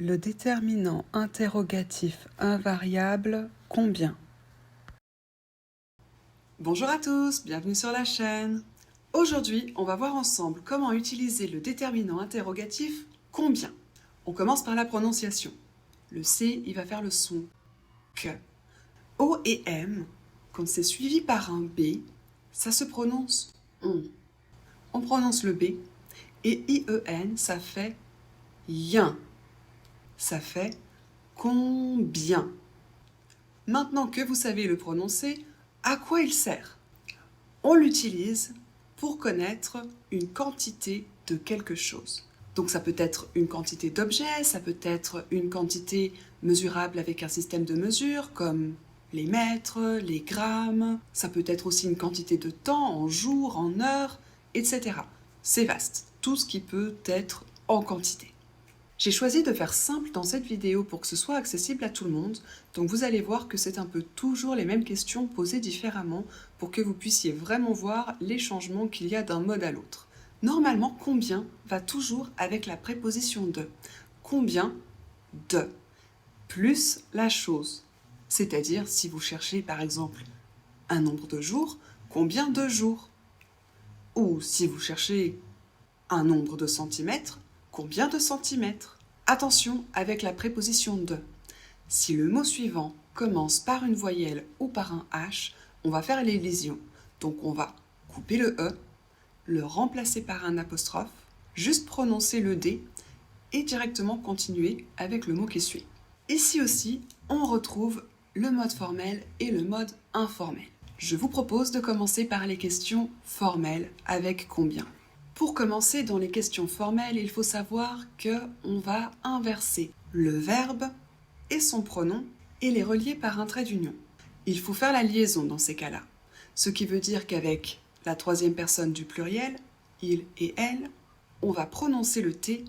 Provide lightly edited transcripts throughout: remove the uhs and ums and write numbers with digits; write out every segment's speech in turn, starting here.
Le déterminant interrogatif invariable combien? Bonjour à tous, bienvenue sur la chaîne. Aujourd'hui, on va voir ensemble comment utiliser le déterminant interrogatif combien. On commence par la prononciation. Le C, il va faire le son que. O et M, quand c'est suivi par un B, ça se prononce on. On prononce le B et IEN, ça fait yin. Ça fait combien. Maintenant que vous savez le prononcer, à quoi il sert? On l'utilise pour connaître une quantité de quelque chose. Donc ça peut être une quantité d'objets, ça peut être une quantité mesurable avec un système de mesure comme les mètres, les grammes, ça peut être aussi une quantité de temps en jours, en heures, etc. C'est vaste, tout ce qui peut être en quantité. J'ai choisi de faire simple dans cette vidéo pour que ce soit accessible à tout le monde, donc vous allez voir que c'est un peu toujours les mêmes questions posées différemment pour que vous puissiez vraiment voir les changements qu'il y a d'un mode à l'autre. Normalement, combien va toujours avec la préposition de. Combien de plus la chose. C'est-à-dire, si vous cherchez par exemple un nombre de jours, combien de jours? Ou si vous cherchez un nombre de centimètres, combien de centimètres? Attention avec la préposition de. Si le mot suivant commence par une voyelle ou par un H, on va faire l'élision. Donc on va couper le E, le remplacer par un apostrophe, juste prononcer le D et directement continuer avec le mot qui suit. Ici aussi, on retrouve le mode formel et le mode informel. Je vous propose de commencer par les questions formelles avec combien. Pour commencer, dans les questions formelles, il faut savoir qu'on va inverser le verbe et son pronom et les relier par un trait d'union. Il faut faire la liaison dans ces cas-là, ce qui veut dire qu'avec la troisième personne du pluriel, il et elle, on va prononcer le T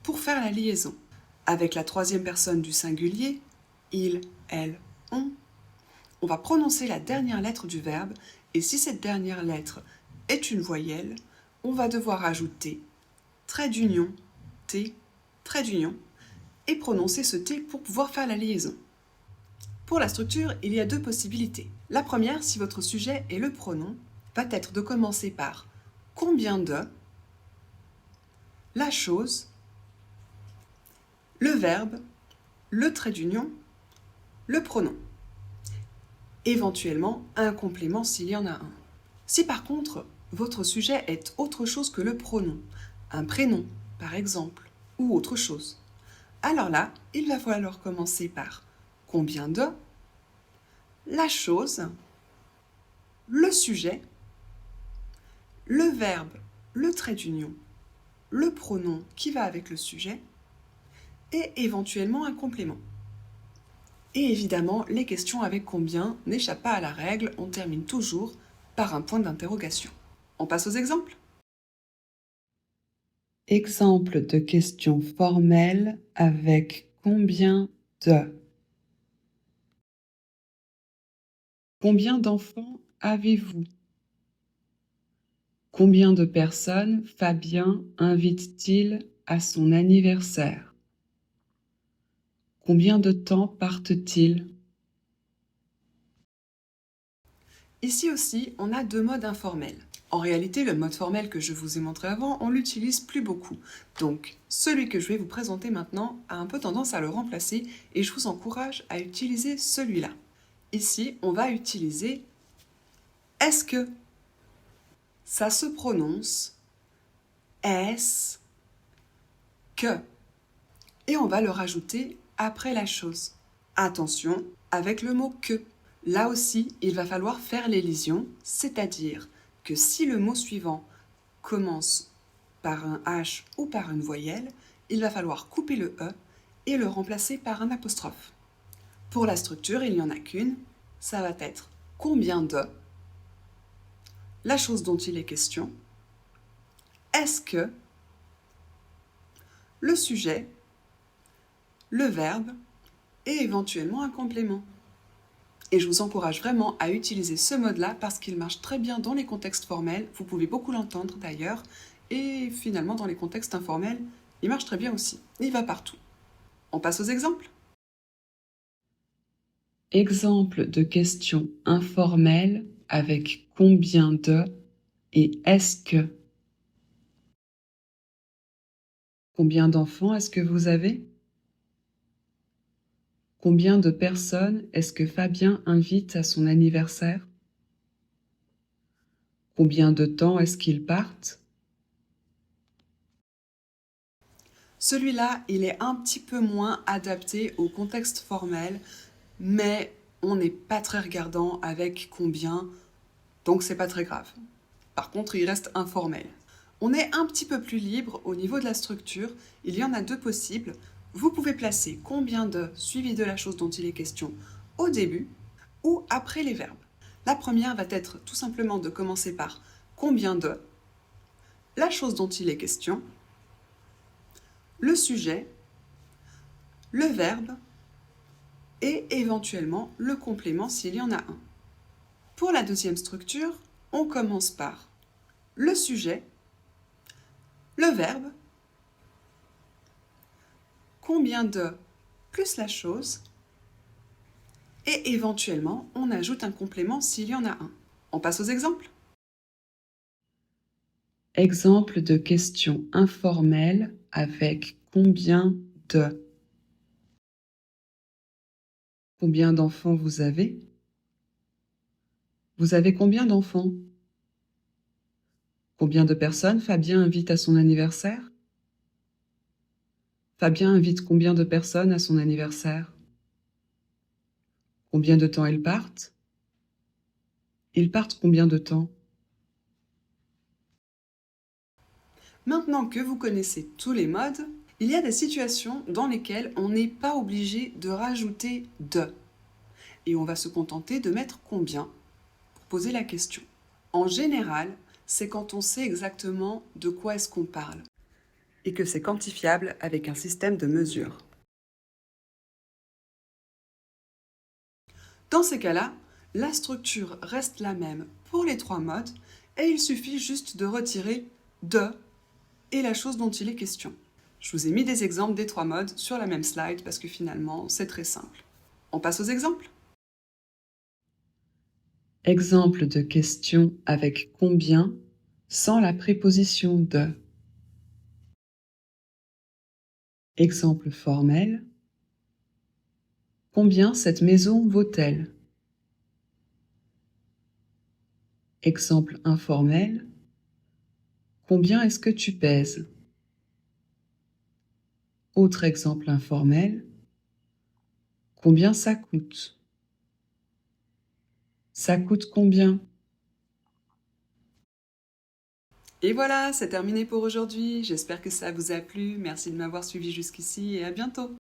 pour faire la liaison. Avec la troisième personne du singulier, il, elle, on va prononcer la dernière lettre du verbe et si cette dernière lettre est une voyelle, on va devoir ajouter trait d'union, T, trait d'union, et prononcer ce T pour pouvoir faire la liaison. Pour la structure, il y a deux possibilités. La première, si votre sujet est le pronom, va être de commencer par combien de, la chose, le verbe, le trait d'union, le pronom. Éventuellement, un complément s'il y en a un. Si par contre, votre sujet est autre chose que le pronom, un prénom par exemple, ou autre chose, alors là, il va falloir commencer par combien de, la chose, le sujet, le verbe, le trait d'union, le pronom qui va avec le sujet, et éventuellement un complément. Et évidemment, les questions avec combien n'échappent pas à la règle, on termine toujours par un point d'interrogation. On passe aux exemples. Exemple de questions formelles avec combien de. Combien d'enfants avez-vous? Combien de personnes Fabien invite-t-il à son anniversaire? Combien de temps partent-ils? Ici aussi, on a deux modes informels. En réalité, le mode formel que je vous ai montré avant, on l'utilise plus beaucoup. Donc, celui que je vais vous présenter maintenant a un peu tendance à le remplacer et je vous encourage à utiliser celui-là. Ici, on va utiliser est-ce que. Ça se prononce est-ce que. Et on va le rajouter après la chose. Attention avec le mot que. Là aussi, il va falloir faire l'élision, c'est-à-dire que si le mot suivant commence par un H ou par une voyelle, il va falloir couper le E et le remplacer par un apostrophe. Pour la structure, il n'y en a qu'une, ça va être combien de, la chose dont il est question, est-ce que, le sujet, le verbe et éventuellement un complément. Et je vous encourage vraiment à utiliser ce mode-là parce qu'il marche très bien dans les contextes formels, vous pouvez beaucoup l'entendre d'ailleurs, et finalement dans les contextes informels, il marche très bien aussi, il va partout. On passe aux exemples. Exemple de questions informelles avec combien de et est-ce que. Combien d'enfants est-ce que vous avez? Combien de personnes est-ce que Fabien invite à son anniversaire? Combien de temps est-ce qu'ils partent? Celui-là, il est un petit peu moins adapté au contexte formel, mais on n'est pas très regardant avec combien, donc c'est pas très grave. Par contre, il reste informel. On est un petit peu plus libre au niveau de la structure, il y en a deux possibles. Vous pouvez placer combien de suivi de la chose dont il est question au début ou après les verbes. La première va être tout simplement de commencer par combien de, la chose dont il est question, le sujet, le verbe et éventuellement le complément s'il y en a un. Pour la deuxième structure, on commence par le sujet, le verbe, combien de plus la chose et éventuellement on ajoute un complément s'il y en a un. On passe aux exemples. Exemple de questions informelles avec combien de. Combien d'enfants vous avez? Vous avez combien d'enfants? Combien de personnes Fabien invite à son anniversaire? Fabien invite combien de personnes à son anniversaire? Combien de temps ils partent? Ils partent combien de temps? Maintenant que vous connaissez tous les modes, il y a des situations dans lesquelles on n'est pas obligé de rajouter de. Et on va se contenter de mettre combien pour poser la question. En général, c'est quand on sait exactement de quoi est-ce qu'on parle et que c'est quantifiable avec un système de mesure. Dans ces cas-là, la structure reste la même pour les trois modes et il suffit juste de retirer de et la chose dont il est question. Je vous ai mis des exemples des trois modes sur la même slide parce que finalement, c'est très simple. On passe aux exemples. Exemple de question avec combien sans la préposition de. Exemple formel. Combien cette maison vaut-elle? Exemple informel. Combien est-ce que tu pèses? Autre exemple informel. Combien ça coûte? Ça coûte combien? Et voilà, c'est terminé pour aujourd'hui. J'espère que ça vous a plu. Merci de m'avoir suivi jusqu'ici et à bientôt.